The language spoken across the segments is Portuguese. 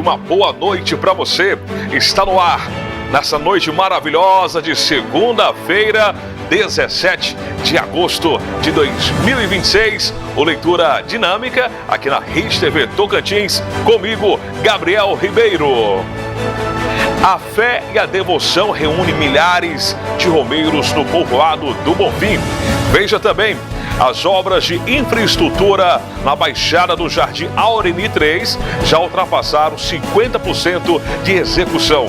uma boa noite para você. Está no ar, nessa noite maravilhosa de segunda-feira, 17 de agosto de 2026, o Leitura Dinâmica, aqui na Rede TV Tocantins, comigo, Gabriel Ribeiro. A fé e a devoção reúnem milhares de romeiros no povoado do Bonfim. Veja também as obras de infraestrutura na Baixada do Jardim Aureni 3 já ultrapassaram 50% de execução.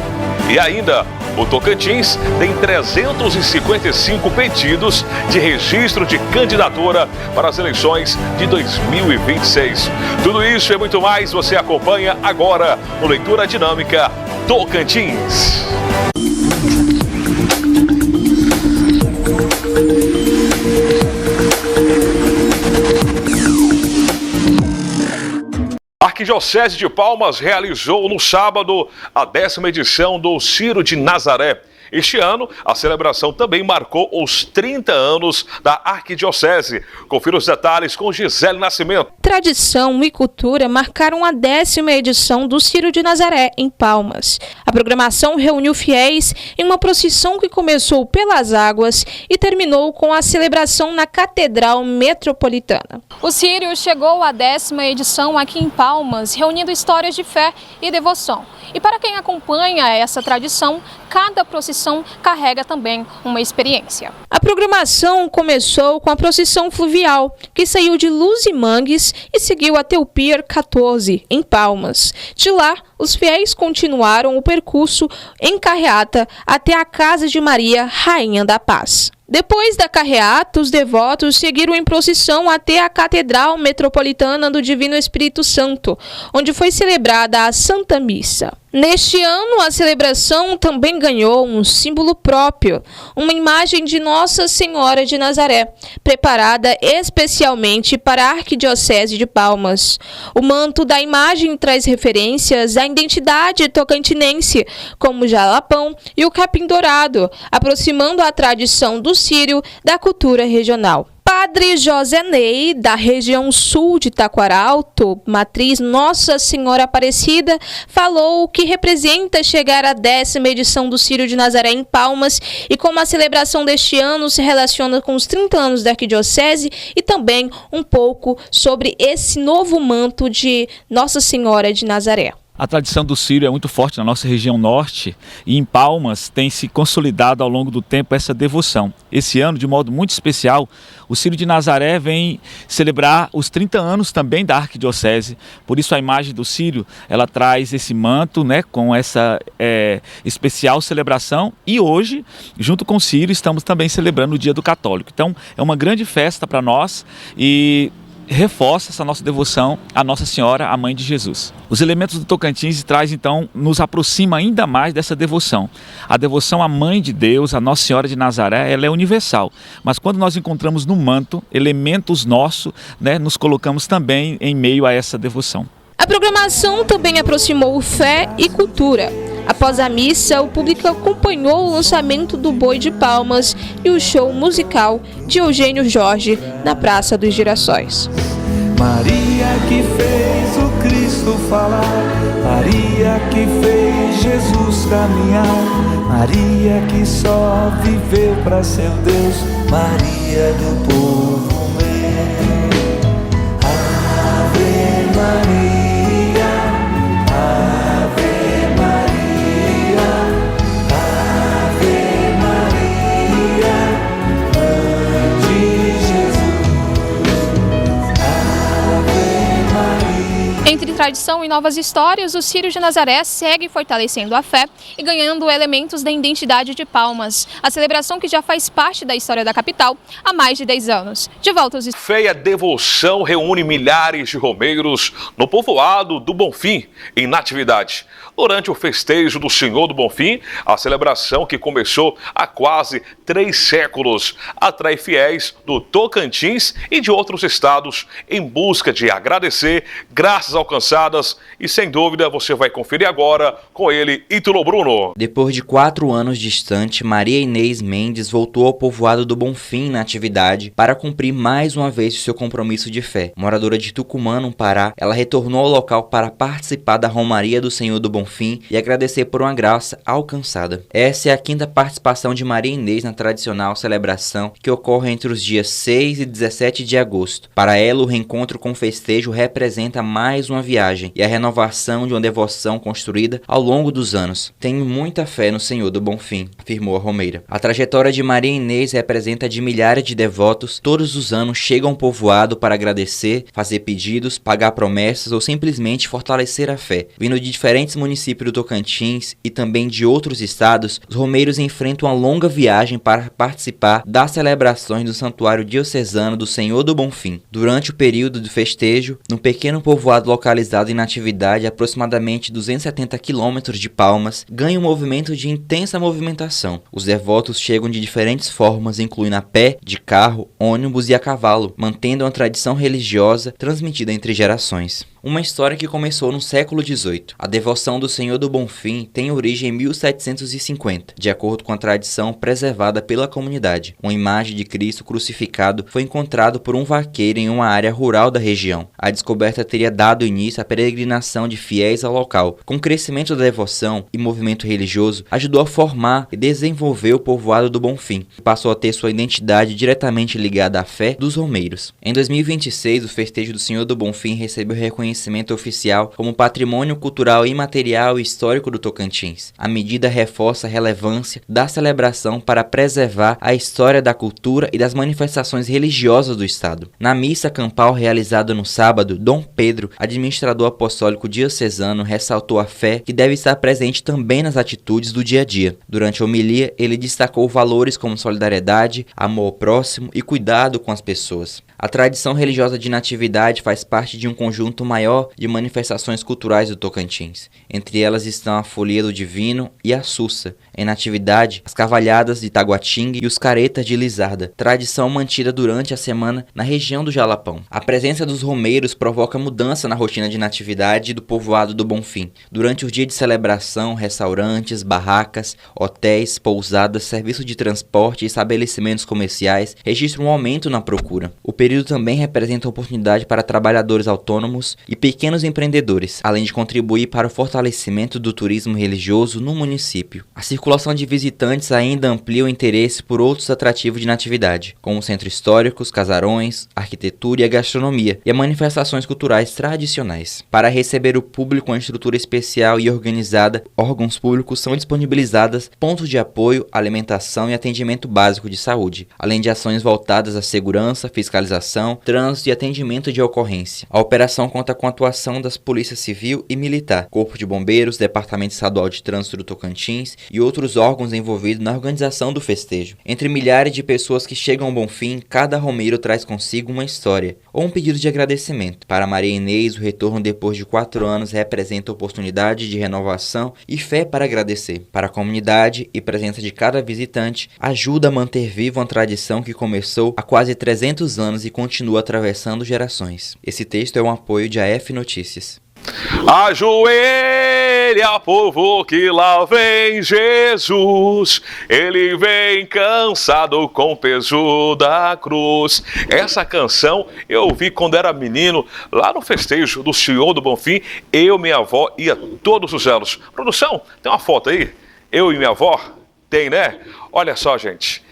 E ainda, o Tocantins tem 355 pedidos de registro de candidatura para as eleições de 2026. Tudo isso e muito mais você acompanha agora no Leitura Dinâmica Tocantins. A Arquidiocese de Palmas realizou no sábado a 10ª edição do Círio de Nazaré. Este ano, a celebração também marcou os 30 anos da Arquidiocese. Confira os detalhes com Gisele Nascimento. Tradição e cultura marcaram a 10ª edição do Círio de Nazaré, em Palmas. A programação reuniu fiéis em uma procissão que começou pelas águas e terminou com a celebração na Catedral Metropolitana. O Círio chegou à 10ª edição aqui em Palmas, reunindo histórias de fé e devoção. E para quem acompanha essa tradição, cada procissão carrega também uma experiência. A programação começou com a procissão fluvial, que saiu de Luzimangues e seguiu até o Pier 14, em Palmas. De lá, os fiéis continuaram o percurso em carreata até a Casa de Maria, Rainha da Paz. Depois da carreata, os devotos seguiram em procissão até a Catedral Metropolitana do Divino Espírito Santo, onde foi celebrada a Santa Missa. Neste ano, a celebração também ganhou um símbolo próprio, uma imagem de Nossa Senhora de Nazaré, preparada especialmente para a Arquidiocese de Palmas. O manto da imagem traz referências à identidade tocantinense, como o jalapão e o capim dourado, aproximando a tradição do Círio da cultura regional. Padre José Ney, da região sul de Taquaralto, matriz Nossa Senhora Aparecida, falou o que representa chegar à 10ª edição do Círio de Nazaré em Palmas e como a celebração deste ano se relaciona com os 30 anos da Arquidiocese e também um pouco sobre esse novo manto de Nossa Senhora de Nazaré. A tradição do Círio é muito forte na nossa região norte e em Palmas tem se consolidado ao longo do tempo essa devoção. Esse ano, de modo muito especial, o Círio de Nazaré vem celebrar os 30 anos também da Arquidiocese. Por isso a imagem do Círio, ela traz esse manto, né, com essa especial celebração. E hoje, junto com o Círio, estamos também celebrando o Dia do Católico. Então é uma grande festa para nós e reforça essa nossa devoção à Nossa Senhora, a Mãe de Jesus. Os elementos do Tocantins nos aproxima ainda mais dessa devoção. A devoção à Mãe de Deus, a Nossa Senhora de Nazaré, ela é universal. Mas quando nós encontramos no manto elementos nossos, né, nos colocamos também em meio a essa devoção. A programação também aproximou fé e cultura. Após a missa, o público acompanhou o lançamento do Boi de Palmas e o show musical de Eugênio Jorge na Praça dos Girassóis. Maria que fez o Cristo falar, Maria que fez Jesus caminhar, Maria que só viveu para ser Deus, Maria do povo meu. Ave Maria. Entre tradição e novas histórias, o Círio de Nazaré segue fortalecendo a fé e ganhando elementos da identidade de Palmas. A celebração que já faz parte da história da capital há mais de 10 anos. De volta aos... Fé e a devoção reúne milhares de romeiros no povoado do Bonfim, em Natividade. durante o festejo do Senhor do Bonfim. A celebração, que começou há quase 3 séculos, atrai fiéis do Tocantins e de outros estados em busca de agradecer graças alcançadas, e sem dúvida você vai conferir agora com ele, Ítalo Bruno. Depois de 4 anos distante, Maria Inês Mendes voltou ao povoado do Bonfim na atividade para cumprir mais uma vez o seu compromisso de fé. Moradora de Tucumã, no Pará, ela retornou ao local para participar da Romaria do Senhor do Bonfim e agradecer por uma graça alcançada. Essa é a 5ª participação de Maria Inês na tradicional celebração que ocorre entre os dias 6 e 17 de agosto. Para ela, o reencontro com o festejo representa mais uma viagem e a renovação de uma devoção construída ao longo dos anos. Tenho muita fé no Senhor do Bonfim, afirmou a romeira. A trajetória de Maria Inês representa de milhares de devotos todos os anos chegam ao povoado para agradecer, fazer pedidos, pagar promessas ou simplesmente fortalecer a fé. Vindo de diferentes municípios do Tocantins e também de outros estados, os romeiros enfrentam uma longa viagem para participar das celebrações do Santuário Diocesano do Senhor do Bonfim. Durante o período do festejo, no pequeno povoado localizado em Natividade, a aproximadamente 270 quilômetros de Palmas, ganha um movimento de intensa movimentação. Os devotos chegam de diferentes formas, incluindo a pé, de carro, ônibus e a cavalo, mantendo uma tradição religiosa transmitida entre gerações. Uma história que começou no século XVIII. A devoção do Senhor do Bonfim tem origem em 1750, de acordo com a tradição preservada pela comunidade. Uma imagem de Cristo crucificado foi encontrada por um vaqueiro em uma área rural da região. A descoberta teria dado início à peregrinação de fiéis ao local. Com o crescimento da devoção e movimento religioso, ajudou a formar e desenvolver o povoado do Bonfim, que passou a ter sua identidade diretamente ligada à fé dos romeiros. Em 2026, o festejo do Senhor do Bonfim recebeu reconhecimento oficial como Patrimônio Cultural Imaterial e Histórico do Tocantins. A medida reforça a relevância da celebração para preservar a história da cultura e das manifestações religiosas do Estado. Na missa campal realizada no sábado, Dom Pedro, administrador apostólico diocesano, ressaltou a fé que deve estar presente também nas atitudes do dia a dia. Durante a homilia, ele destacou valores como solidariedade, amor ao próximo e cuidado com as pessoas. A tradição religiosa de Natividade faz parte de um conjunto maior de manifestações culturais do Tocantins. Entre elas estão a Folia do Divino e a Sussa. Em Natividade, as Cavalhadas de Taguatinga e os Caretas de Lizarda, tradição mantida durante a semana na região do Jalapão. A presença dos romeiros provoca mudança na rotina de Natividade do povoado do Bonfim. Durante os dias de celebração, restaurantes, barracas, hotéis, pousadas, serviços de transporte e estabelecimentos comerciais registram um aumento na procura. O período também representa oportunidade para trabalhadores autônomos e pequenos empreendedores, além de contribuir para o fortalecimento do turismo religioso no município. A circulação de visitantes ainda amplia o interesse por outros atrativos de Natividade, como centros históricos, casarões, arquitetura e a gastronomia, e as manifestações culturais tradicionais. Para receber o público com estrutura especial e organizada, órgãos públicos são disponibilizados pontos de apoio, alimentação e atendimento básico de saúde, além de ações voltadas à segurança, fiscalização, trânsito e atendimento de ocorrência. A operação conta com a atuação das Polícia Civil e Militar, Corpo de Bombeiros, Departamento Estadual de Trânsito do Tocantins e outros órgãos envolvidos na organização do festejo. Entre milhares de pessoas que chegam ao Bonfim, cada romeiro traz consigo uma história ou um pedido de agradecimento. Para Maria Inês, o retorno depois de 4 anos representa oportunidade de renovação e fé para agradecer. Para a comunidade e presença de cada visitante, ajuda a manter viva uma tradição que começou há quase 300 anos e continua atravessando gerações. Esse texto é um apoio de AF Notícias. Ajoelha, povo, que lá vem Jesus, ele vem cansado com o peso da cruz. Essa canção eu ouvi quando era menino, lá no festejo do Senhor do Bonfim. Eu e minha avó ia todos os anos. Produção, tem uma foto aí? Eu e minha avó? Tem, né? Olha só, gente.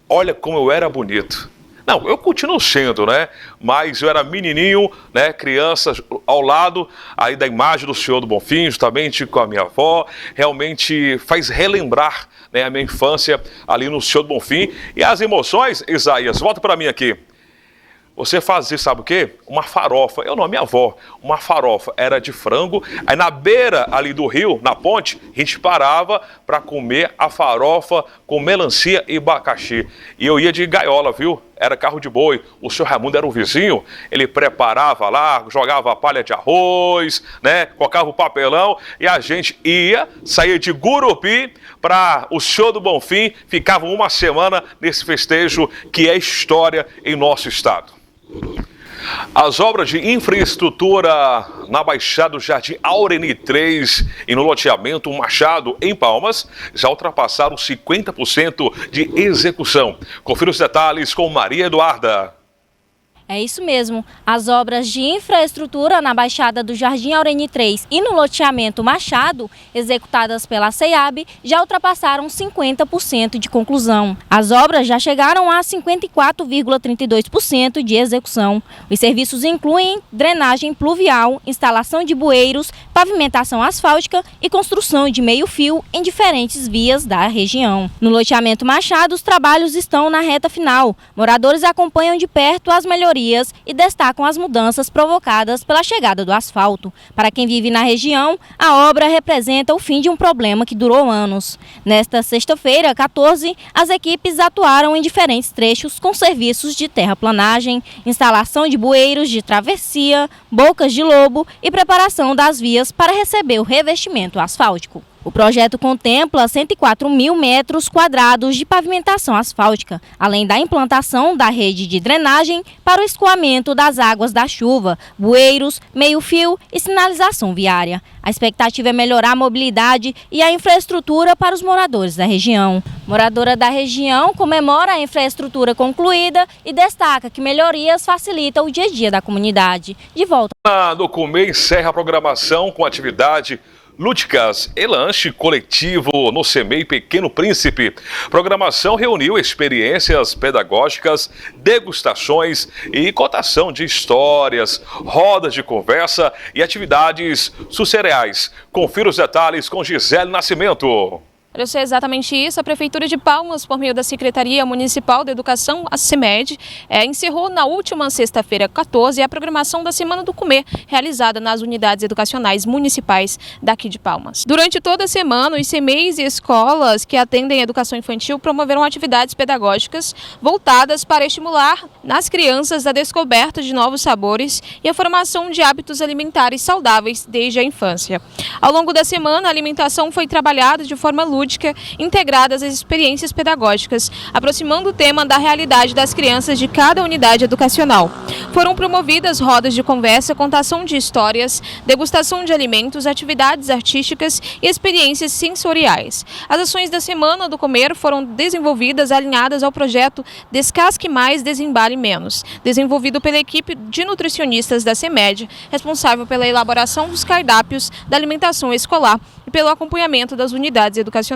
Olha como eu era bonito. Não, eu continuo sendo, né? Mas eu era menininho, né? Criança ao lado aí da imagem do Senhor do Bonfim, justamente com a minha avó. Realmente faz relembrar, né, a minha infância ali no Senhor do Bonfim. E as emoções, Isaías, volta para mim aqui. Você fazia, sabe o quê? Uma farofa. Eu não, minha avó. Uma farofa. Era de frango. Aí na beira ali do rio, na ponte, a gente parava para comer a farofa com melancia e abacaxi. E eu ia de gaiola, viu? era carro de boi. O seu Raimundo era o vizinho, ele preparava lá, jogava palha de arroz, né? Colocava o papelão e a gente saía de Gurupi para o show do Bonfim, ficava uma semana nesse festejo que é história em nosso estado. As obras de infraestrutura na Baixada do Jardim Aureni 3 e no loteamento Machado, em Palmas, já ultrapassaram 50% de execução. Confira os detalhes com Maria Eduarda. É isso mesmo, as obras de infraestrutura na Baixada do Jardim Aureni 3 e no loteamento Machado, executadas pela CEAB, já ultrapassaram 50% de conclusão. As obras já chegaram a 54,32% de execução. Os serviços incluem drenagem pluvial, instalação de bueiros, pavimentação asfáltica e construção de meio-fio em diferentes vias da região. No loteamento Machado, os trabalhos estão na reta final. Moradores acompanham de perto as melhorias e destacam as mudanças provocadas pela chegada do asfalto. Para quem vive na região, a obra representa o fim de um problema que durou anos. Nesta sexta-feira, 14, as equipes atuaram em diferentes trechos com serviços de terraplanagem, instalação de bueiros de travessia, bocas de lobo e preparação das vias para receber o revestimento asfáltico. O projeto contempla 104 mil metros quadrados de pavimentação asfáltica, além da implantação da rede de drenagem para o escoamento das águas da chuva, bueiros, meio-fio e sinalização viária. A expectativa é melhorar a mobilidade e a infraestrutura para os moradores da região. Moradora da região comemora a infraestrutura concluída e destaca que melhorias facilitam o dia a dia da comunidade. De volta. No Comer encerra a programação com atividade lúdicas e lanche coletivo no CEMEI Pequeno Príncipe. Programação reuniu experiências pedagógicas, degustações e contação de histórias, rodas de conversa e atividades sociais. Confira os detalhes com Gisele Nascimento. Para ser exatamente isso, a Prefeitura de Palmas, por meio da Secretaria Municipal de Educação, a CEMED, encerrou na última sexta-feira, 14, a programação da Semana do Comer, realizada nas unidades educacionais municipais daqui de Palmas. Durante toda a semana, os CEMEIs e escolas que atendem a educação infantil promoveram atividades pedagógicas voltadas para estimular nas crianças a descoberta de novos sabores e a formação de hábitos alimentares saudáveis desde a infância. Ao longo da semana, a alimentação foi trabalhada de forma lúdica, integradas às experiências pedagógicas, aproximando o tema da realidade das crianças de cada unidade educacional. Foram promovidas rodas de conversa, contação de histórias, degustação de alimentos, atividades artísticas e experiências sensoriais. As ações da Semana do Comer foram desenvolvidas alinhadas ao projeto Descasque Mais, Desembale Menos, desenvolvido pela equipe de nutricionistas da CEMED, responsável pela elaboração dos cardápios da alimentação escolar e pelo acompanhamento das unidades educacionais.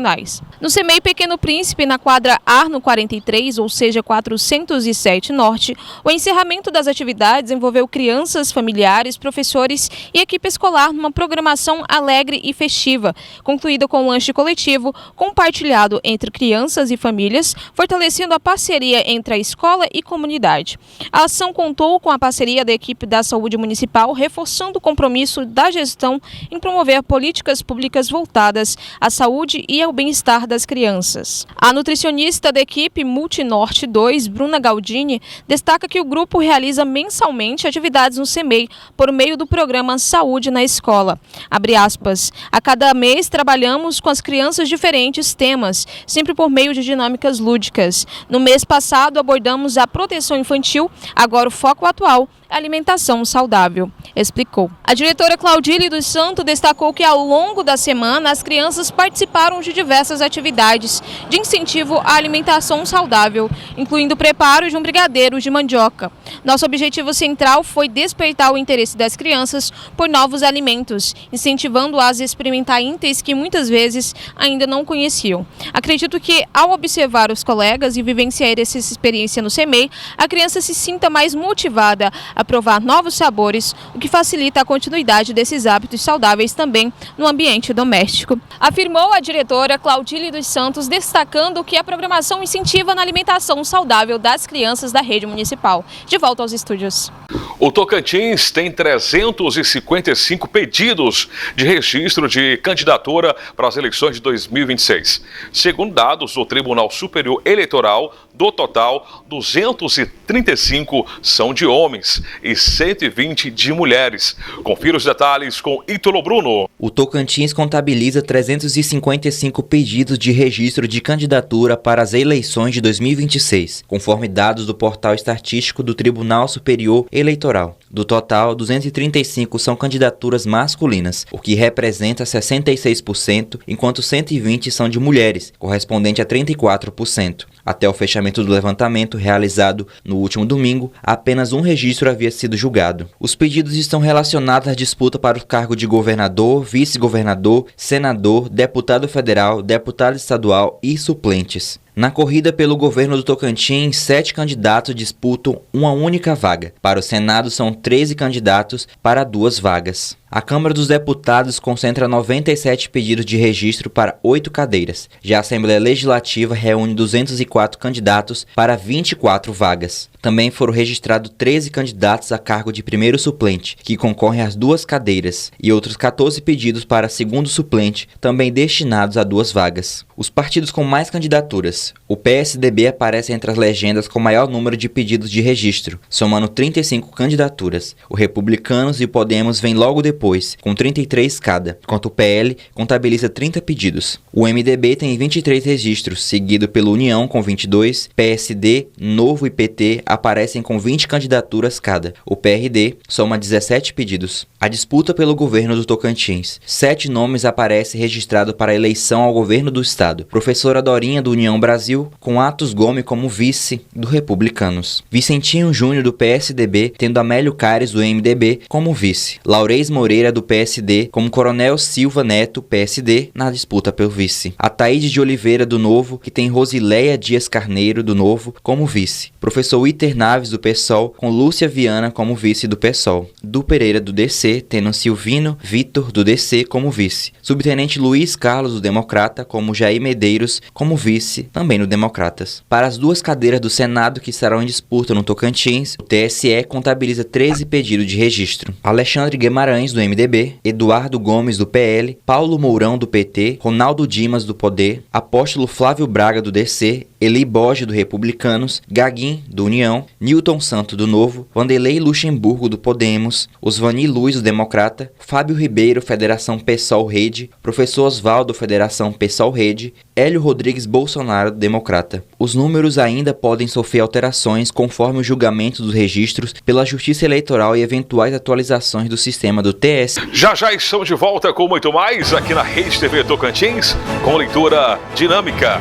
No CEMEI Pequeno Príncipe, na quadra Arno 43, ou seja, 407 Norte, o encerramento das atividades envolveu crianças, familiares, professores e equipe escolar numa programação alegre e festiva, concluída com um lanche coletivo compartilhado entre crianças e famílias, fortalecendo a parceria entre a escola e comunidade. A ação contou com a parceria da equipe da Saúde Municipal, reforçando o compromisso da gestão em promover políticas públicas voltadas à saúde e ao bem-estar das crianças. A nutricionista da equipe Multinorte 2, Bruna Galdini, destaca que o grupo realiza mensalmente atividades no CEMEI por meio do programa Saúde na Escola. Abre aspas, a cada mês trabalhamos com as crianças diferentes temas, sempre por meio de dinâmicas lúdicas. No mês passado abordamos a proteção infantil, agora o foco atual é a alimentação saudável, explicou. A diretora Claudília dos Santos destacou que ao longo da semana as crianças participaram de diversas atividades de incentivo à alimentação saudável, incluindo o preparo de um brigadeiro de mandioca. Nosso objetivo central foi despertar o interesse das crianças por novos alimentos, incentivando-as a experimentar itens que muitas vezes ainda não conheciam. Acredito que ao observar os colegas e vivenciar essa experiência no CEMEI, a criança se sinta mais motivada a provar novos sabores, o que facilita a continuidade desses hábitos saudáveis também no ambiente doméstico. Afirmou a diretora Claudília dos Santos, destacando que a programação incentiva na alimentação saudável das crianças da rede municipal. De volta aos estúdios. O Tocantins tem 355 pedidos de registro de candidatura para as eleições de 2026. Segundo dados do Tribunal Superior Eleitoral, Do total, 235 são de homens e 120 de mulheres. Confira os detalhes com Ítalo Bruno. O Tocantins contabiliza 355 pedidos de registro de candidatura para as eleições de 2026, conforme dados do portal estatístico do Tribunal Superior Eleitoral. Do total, 235 são candidaturas masculinas, o que representa 66%, enquanto 120 são de mulheres, correspondente a 34%. Até o fechamento do levantamento realizado no último domingo, apenas um registro havia sido julgado. Os pedidos estão relacionados à disputa para o cargo de governador, vice-governador, senador, deputado federal, deputado estadual e suplentes. Na corrida pelo governo do Tocantins, 7 candidatos disputam uma única vaga. Para o Senado, são 13 candidatos para 2 vagas. A Câmara dos Deputados concentra 97 pedidos de registro para 8 cadeiras. Já a Assembleia Legislativa reúne 204 candidatos para 24 vagas. Também foram registrados 13 candidatos a cargo de primeiro suplente, que concorrem às 2 cadeiras, e outros 14 pedidos para segundo suplente, também destinados a 2 vagas. Os partidos com mais candidaturas. O PSDB aparece entre as legendas com maior número de pedidos de registro, somando 35 candidaturas. O Republicanos e o Podemos vêm logo depois, com 33 cada, enquanto o PL contabiliza 30 pedidos. O MDB tem 23 registros, seguido pela União com 22, PSD, Novo e PT aparecem com 20 candidaturas cada. O PRD soma 17 pedidos. A disputa pelo governo do Tocantins. 7 nomes aparecem registrados para a eleição ao governo do estado. Professora Dorinha, do União Brasil, com Atos Gomes como vice do Republicanos. Vicentinho Júnior, do PSDB, tendo Amélio Caires, do MDB, como vice. Laurez Moreira, do PSD, como Coronel Silva Neto, PSD, na disputa pelo vice. Ataíde de Oliveira, do Novo, que tem Rosileia Dias Carneiro, do Novo, como vice. Professor Iter Naves, do PSOL, com Lúcia Viana como vice do PSOL. Du Pereira, do DC, tendo Silvino Vitor, do DC, como vice. Subtenente Luiz Carlos, do Democrata, como Jair Medeiros, como vice, também no Democratas. Para as 2 cadeiras do Senado que estarão em disputa no Tocantins, o TSE contabiliza 13 pedidos de registro. Alexandre Guimarães, do MDB, Eduardo Gomes, do PL, Paulo Mourão, do PT, Ronaldo Dimas, do Poder, Apóstolo Flávio Braga, do DC, Eli Borges, do Republicanos, Gaguin, do União, Newton Santo, do Novo, Vanderlei Luxemburgo, do Podemos, Osvani Luz, do Democrata, Fábio Ribeiro, Federação PSOL Rede, Professor Osvaldo, Federação PSOL Rede, Hélio Rodrigues Bolsonaro, do Democrata. Os números ainda podem sofrer alterações conforme o julgamento dos registros pela Justiça Eleitoral e eventuais atualizações do sistema do TS. Já estamos de volta com muito mais aqui na Rede TV Tocantins, com leitura dinâmica.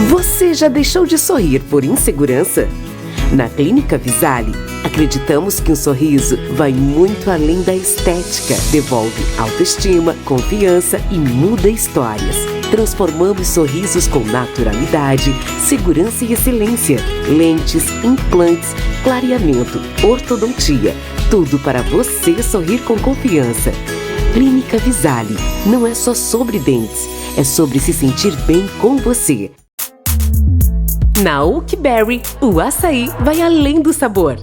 Você já deixou de sorrir por insegurança? Na Clínica Visale, acreditamos que um sorriso vai muito além da estética. Devolve autoestima, confiança e muda histórias. Transformamos sorrisos com naturalidade, segurança e excelência. Lentes, implantes, clareamento, ortodontia. Tudo para você sorrir com confiança. Clínica Visale. Não é só sobre dentes, é sobre se sentir bem com você. Na Oakberry, o açaí vai além do sabor.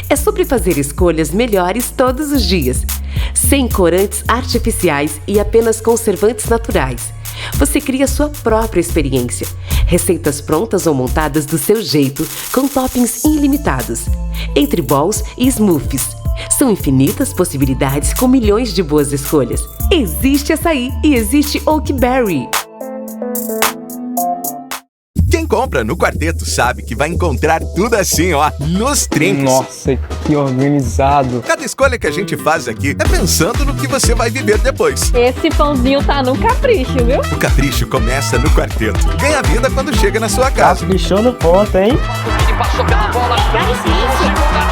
É sobre fazer escolhas melhores todos os dias. Sem corantes artificiais e apenas conservantes naturais. Você cria sua própria experiência. Receitas prontas ou montadas do seu jeito, com toppings ilimitados. Entre bowls e smoothies. São infinitas possibilidades com milhões de boas escolhas. Existe açaí e existe Oakberry. Quem compra no Quarteto sabe que vai encontrar tudo assim, ó, nos trinques. Nossa, que organizado. Cada escolha que a gente faz aqui é pensando no que você vai viver depois. Esse pãozinho tá no capricho, viu? O capricho começa no Quarteto. Ganha vida quando chega na sua casa. Caprichou no ponto, hein? Ele passou pela bola.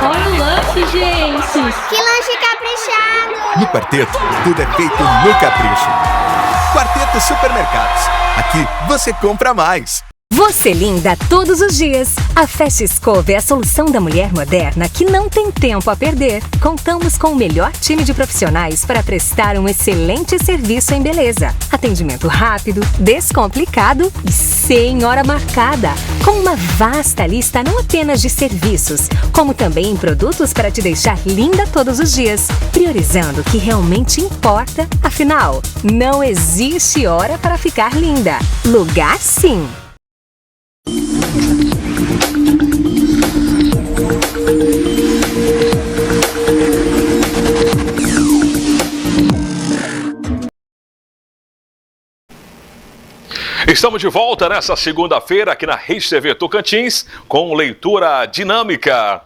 Olha o lanche, gente. Que lanche caprichado. No Quarteto, tudo é feito no capricho. Quarteto Supermercados. Aqui você compra mais. Você linda todos os dias. A Fast Escova é a solução da mulher moderna que não tem tempo a perder. Contamos com o melhor time de profissionais para prestar um excelente serviço em beleza. Atendimento rápido, descomplicado e sem hora marcada. Com uma vasta lista não apenas de serviços, como também produtos para te deixar linda todos os dias, priorizando o que realmente importa. Afinal, não existe hora para ficar linda. Lugar sim. Estamos de volta nessa segunda-feira aqui na Rede TV Tocantins com leitura dinâmica.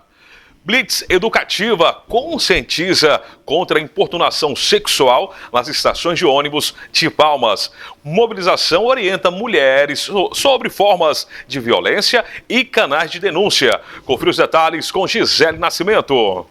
Blitz Educativa conscientiza contra a importunação sexual nas estações de ônibus de Palmas. Mobilização orienta mulheres sobre formas de violência e canais de denúncia. Confira os detalhes com Gisele Nascimento.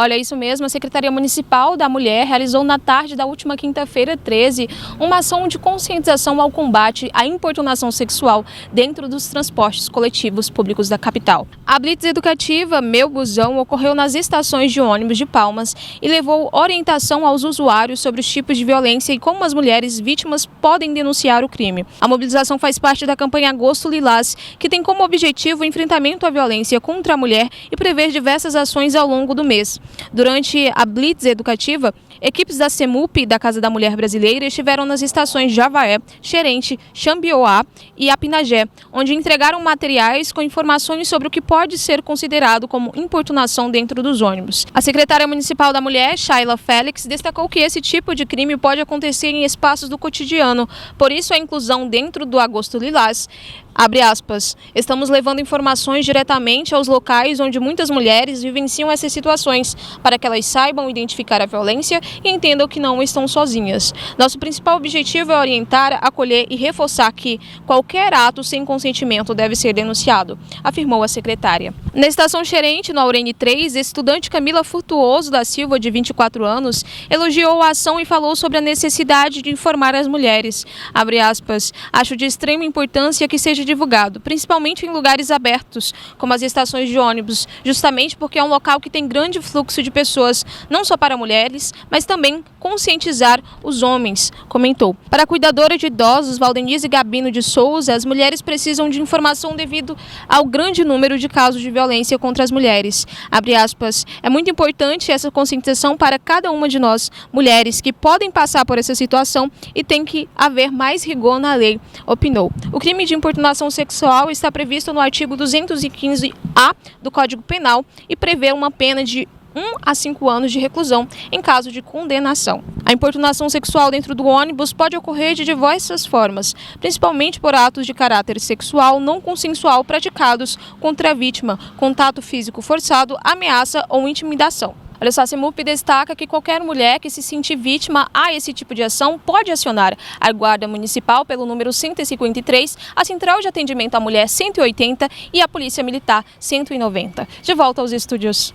Olha, isso mesmo, a Secretaria Municipal da Mulher realizou na tarde da última quinta-feira, 13, uma ação de conscientização ao combate à importunação sexual dentro dos transportes coletivos públicos da capital. A Blitz Educativa Meu Busão ocorreu nas estações de ônibus de Palmas e levou orientação aos usuários sobre os tipos de violência e como as mulheres vítimas podem denunciar o crime. A mobilização faz parte da campanha Agosto Lilás, que tem como objetivo o enfrentamento à violência contra a mulher e prever diversas ações ao longo do mês. Durante a Blitz Educativa, equipes da CEMUP e da Casa da Mulher Brasileira estiveram nas estações Javaé, Xerente, Xambioá e Apinagé, onde entregaram materiais com informações sobre o que pode ser considerado como importunação dentro dos ônibus. A secretária municipal da Mulher, Shayla Félix, destacou que esse tipo de crime pode acontecer em espaços do cotidiano, por isso a inclusão dentro do Agosto Lilás. Abre aspas, estamos levando informações diretamente aos locais onde muitas mulheres vivenciam essas situações, para que elas saibam identificar a violência e entendam que não estão sozinhas. Nosso principal objetivo é orientar, acolher e reforçar que qualquer ato sem consentimento deve ser denunciado, afirmou a secretária. Na estação Xerente, no Aurene 3, estudante Camila Furtuoso da Silva, de 24 anos, elogiou a ação e falou sobre a necessidade de informar as mulheres. Abre aspas, acho de extrema importância que seja divulgado, principalmente em lugares abertos, como as estações de ônibus, justamente porque é um local que tem grande fluxo de pessoas, não só para mulheres, mas também conscientizar os homens, comentou. Para a cuidadora de idosos, Valdenise Gabino de Souza, as mulheres precisam de informação devido ao grande número de casos de violência contra as mulheres. Abre aspas, é muito importante essa conscientização para cada uma de nós, mulheres, que podem passar por essa situação e tem que haver mais rigor na lei, opinou. O crime de importunação sexual está previsto no artigo 215-A do Código Penal e prevê uma pena de 1 a 5 anos de reclusão em caso de condenação. A importunação sexual dentro do ônibus pode ocorrer de diversas formas, principalmente por atos de caráter sexual não consensual praticados contra a vítima, contato físico forçado, ameaça ou intimidação. Olha só, a CEMUP destaca que qualquer mulher que se sentir vítima a esse tipo de ação pode acionar a Guarda Municipal pelo número 153, a Central de Atendimento à Mulher 180 e a Polícia Militar 190. De volta aos estúdios.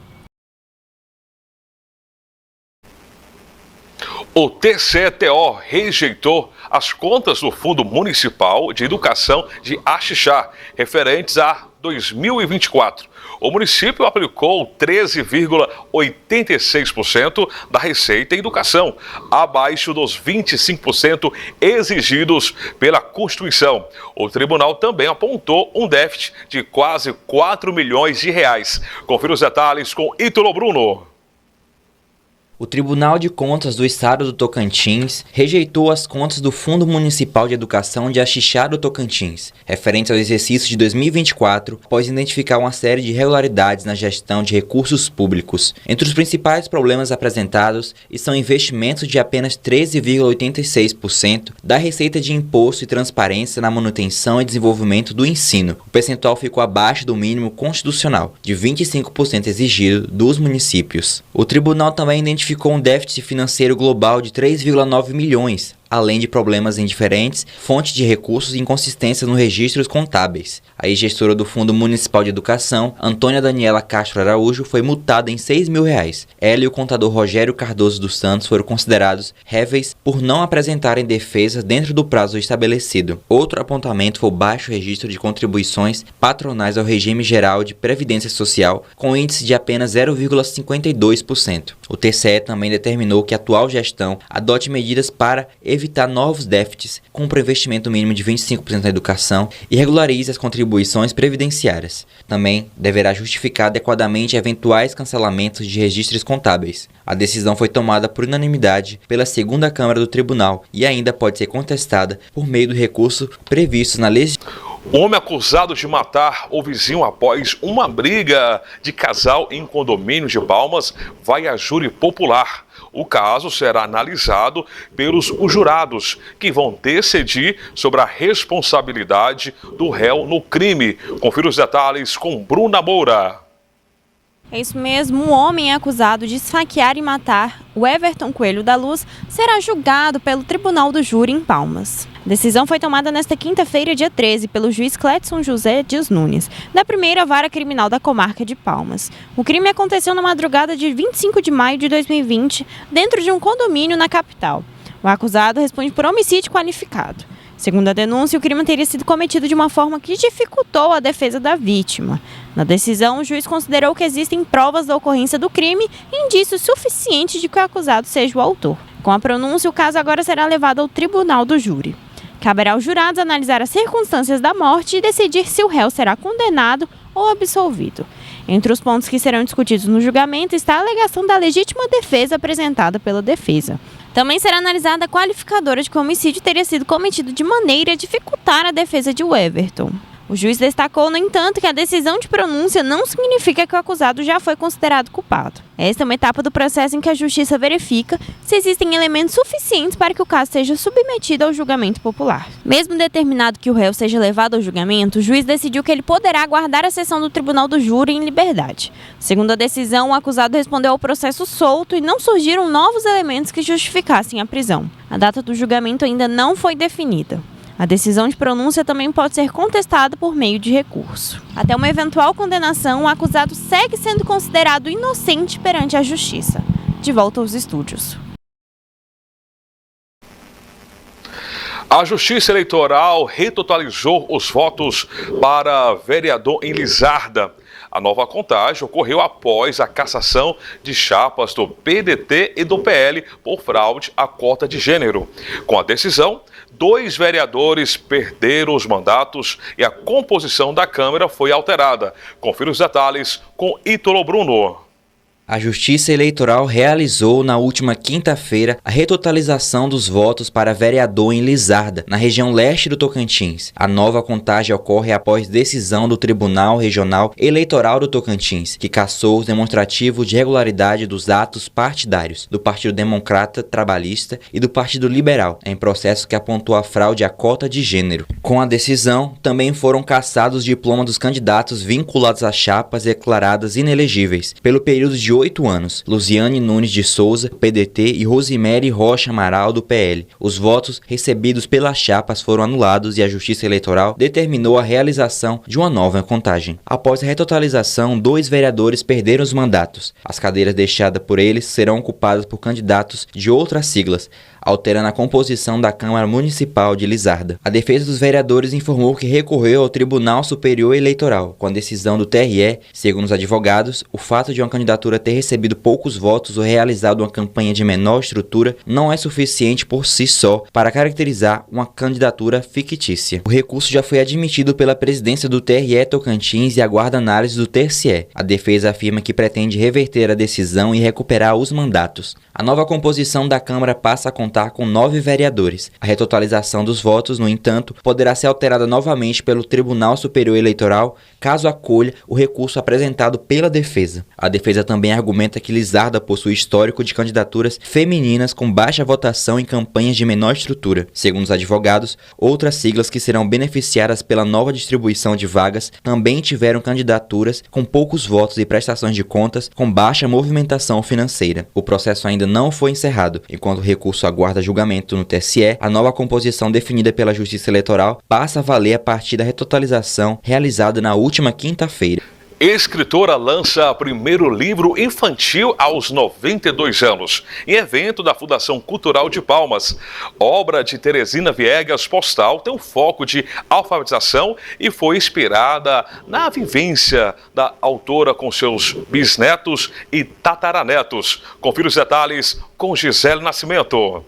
O TCETO rejeitou as contas do Fundo Municipal de Educação de Axixá, referentes a 2024. O município aplicou 13,86% da receita em educação, abaixo dos 25% exigidos pela Constituição. O tribunal também apontou um déficit de quase 4 milhões de reais. Confira os detalhes com Ítalo Bruno. O Tribunal de Contas do Estado do Tocantins rejeitou as contas do Fundo Municipal de Educação de Axixá do Tocantins, referentes ao exercício de 2024, após identificar uma série de irregularidades na gestão de recursos públicos. Entre os principais problemas apresentados estão investimentos de apenas 13,86% da receita de imposto e transparência na manutenção e desenvolvimento do ensino. O percentual ficou abaixo do mínimo constitucional, de 25% exigido dos municípios. O tribunal também identificou um déficit financeiro global de 3,9 milhões, além de problemas em diferentes fontes de recursos e inconsistências nos registros contábeis. A ex-gestora do Fundo Municipal de Educação, Antônia Daniela Castro Araújo, foi multada em R$6 mil. Ela e o contador Rogério Cardoso dos Santos foram considerados réveis por não apresentarem defesas dentro do prazo estabelecido. Outro apontamento foi o baixo registro de contribuições patronais ao regime geral de previdência social, com índice de apenas 0,52%. O TCE também determinou que a atual gestão adote medidas para evitar evitar novos déficits, cumpra o investimento mínimo de 25% na educação e regularize as contribuições previdenciárias. Também deverá justificar adequadamente eventuais cancelamentos de registros contábeis. A decisão foi tomada por unanimidade pela segunda Câmara do Tribunal e ainda pode ser contestada por meio do recurso previsto na legislação. O homem acusado de matar o vizinho após uma briga de casal em condomínio de Palmas vai a júri popular. O caso será analisado pelos jurados, que vão decidir sobre a responsabilidade do réu no crime. Confira os detalhes com Bruna Moura. É isso mesmo, um homem acusado de esfaquear e matar o Everton Coelho da Luz será julgado pelo Tribunal do Júri em Palmas. A decisão foi tomada nesta quinta-feira, dia 13, pelo juiz Clédson José Dias Nunes, da primeira vara criminal da comarca de Palmas. O crime aconteceu na madrugada de 25 de maio de 2020, dentro de um condomínio na capital. O acusado responde por homicídio qualificado. Segundo a denúncia, o crime teria sido cometido de uma forma que dificultou a defesa da vítima. Na decisão, o juiz considerou que existem provas da ocorrência do crime e indícios suficientes de que o acusado seja o autor. Com a pronúncia, o caso agora será levado ao Tribunal do Júri. Caberá aos jurados analisar as circunstâncias da morte e decidir se o réu será condenado ou absolvido. Entre os pontos que serão discutidos no julgamento está a alegação da legítima defesa apresentada pela defesa. Também será analisada a qualificadora de que o homicídio teria sido cometido de maneira a dificultar a defesa de Everton. O juiz destacou, no entanto, que a decisão de pronúncia não significa que o acusado já foi considerado culpado. Esta é uma etapa do processo em que a Justiça verifica se existem elementos suficientes para que o caso seja submetido ao julgamento popular. Mesmo determinado que o réu seja levado ao julgamento, o juiz decidiu que ele poderá aguardar a sessão do Tribunal do Júri em liberdade. Segundo a decisão, o acusado respondeu ao processo solto e não surgiram novos elementos que justificassem a prisão. A data do julgamento ainda não foi definida. A decisão de pronúncia também pode ser contestada por meio de recurso. Até uma eventual condenação, o acusado segue sendo considerado inocente perante a Justiça. De volta aos estúdios. A Justiça Eleitoral retotalizou os votos para vereador em Lizarda. A nova contagem ocorreu após a cassação de chapas do PDT e do PL por fraude à cota de gênero. Com a decisão, 2 vereadores perderam os mandatos e a composição da Câmara foi alterada. Confira os detalhes com Ítalo Bruno. A Justiça Eleitoral realizou na última quinta-feira a retotalização dos votos para vereador em Lizarda, na região leste do Tocantins. A nova contagem ocorre após decisão do Tribunal Regional Eleitoral do Tocantins, que cassou os demonstrativos de regularidade dos atos partidários do Partido Democrata Trabalhista e do Partido Liberal, em processo que apontou a fraude à cota de gênero. Com a decisão, também foram cassados os diplomas dos candidatos vinculados a chapas declaradas inelegíveis pelo período de 8 anos, Luziane Nunes de Souza, PDT, e Rosimere Rocha Amaral, do PL. Os votos recebidos pelas chapas foram anulados e a Justiça Eleitoral determinou a realização de uma nova contagem. Após a retotalização, 2 vereadores perderam os mandatos. As cadeiras deixadas por eles serão ocupadas por candidatos de outras siglas, alterando a composição da Câmara Municipal de Lizarda. A defesa dos vereadores informou que recorreu ao Tribunal Superior Eleitoral. Com a decisão do TRE, segundo os advogados, o fato de uma candidatura ter recebido poucos votos ou realizado uma campanha de menor estrutura não é suficiente por si só para caracterizar uma candidatura fictícia. O recurso já foi admitido pela presidência do TRE Tocantins e aguarda análise do TSE. A defesa afirma que pretende reverter a decisão e recuperar os mandatos. A nova composição da Câmara passa a contar com 9 vereadores. A retotalização dos votos, no entanto, poderá ser alterada novamente pelo Tribunal Superior Eleitoral, caso acolha o recurso apresentado pela defesa. A defesa também argumenta que Lizarda possui histórico de candidaturas femininas com baixa votação em campanhas de menor estrutura. Segundo os advogados, outras siglas que serão beneficiadas pela nova distribuição de vagas também tiveram candidaturas com poucos votos e prestações de contas com baixa movimentação financeira. O processo ainda não foi encerrado. Enquanto o recurso aguarda julgamento no TSE, a nova composição definida pela Justiça Eleitoral passa a valer a partir da retotalização realizada na última quinta-feira. Escritora lança primeiro livro infantil aos 92 anos, em evento da Fundação Cultural de Palmas. Obra de Teresina Viegas Postal tem um foco de alfabetização e foi inspirada na vivência da autora com seus bisnetos e tataranetos. Confira os detalhes com Gisele Nascimento.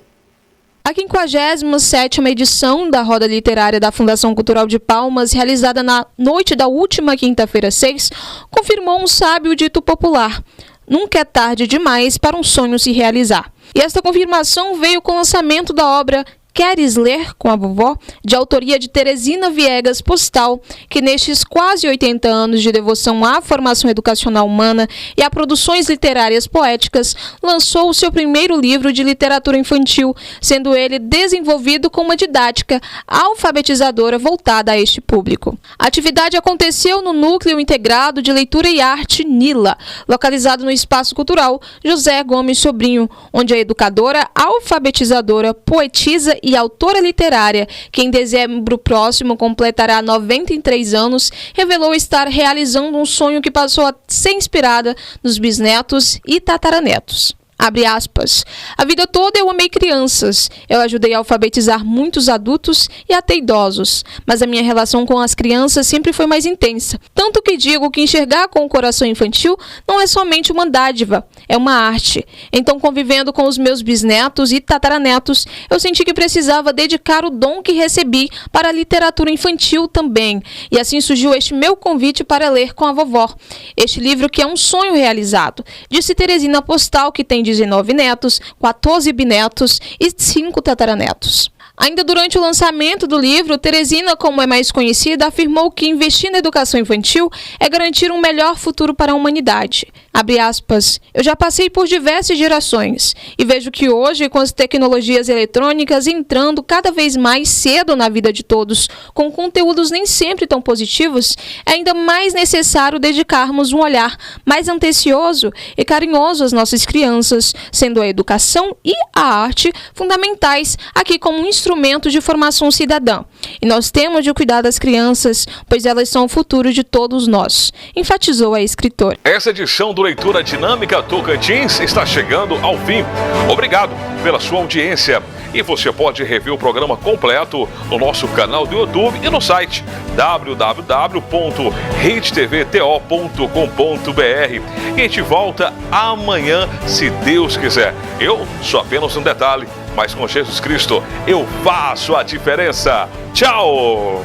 A 57ª edição da Roda Literária da Fundação Cultural de Palmas, realizada na noite da última quinta-feira 6, confirmou um sábio dito popular: nunca é tarde demais para um sonho se realizar. E esta confirmação veio com o lançamento da obra Queres Ler com a Vovó, de autoria de Teresina Viegas Postal, que nestes quase 80 anos de devoção à formação educacional humana e a produções literárias poéticas, lançou o seu primeiro livro de literatura infantil, sendo ele desenvolvido com uma didática alfabetizadora voltada a este público. A atividade aconteceu no Núcleo Integrado de Leitura e Arte NILA, localizado no Espaço Cultural José Gomes Sobrinho, onde a educadora, alfabetizadora, poetisa e autora literária, que em dezembro próximo completará 93 anos, revelou estar realizando um sonho que passou a ser inspirada nos bisnetos e tataranetos. Abre aspas. A vida toda eu amei crianças. Eu ajudei a alfabetizar muitos adultos e até idosos. Mas a minha relação com as crianças sempre foi mais intensa. Tanto que digo que enxergar com o coração infantil não é somente uma dádiva, é uma arte. Então, convivendo com os meus bisnetos e tataranetos, eu senti que precisava dedicar o dom que recebi para a literatura infantil também. E assim surgiu este meu convite para ler com a vovó. Este livro que é um sonho realizado, disse Teresina Postal, que tem 19 netos, 14 bisnetos e 5 tataranetos. Ainda durante o lançamento do livro, Teresina, como é mais conhecida, afirmou que investir na educação infantil é garantir um melhor futuro para a humanidade. Abre aspas, eu já passei por diversas gerações e vejo que hoje, com as tecnologias eletrônicas entrando cada vez mais cedo na vida de todos, com conteúdos nem sempre tão positivos, é ainda mais necessário dedicarmos um olhar mais atencioso e carinhoso às nossas crianças, sendo a educação e a arte fundamentais aqui como um instrumento de formação cidadã. E nós temos de cuidar das crianças, pois elas são o futuro de todos nós, enfatizou a escritora. Essa edição do Leitura Dinâmica Tocantins está chegando ao fim. Obrigado pela sua audiência. E você pode rever o programa completo no nosso canal do YouTube e no site www.redetvto.com.br. E a gente volta amanhã, se Deus quiser. Eu sou apenas um detalhe, mas com Jesus Cristo eu faço a diferença. Tchau!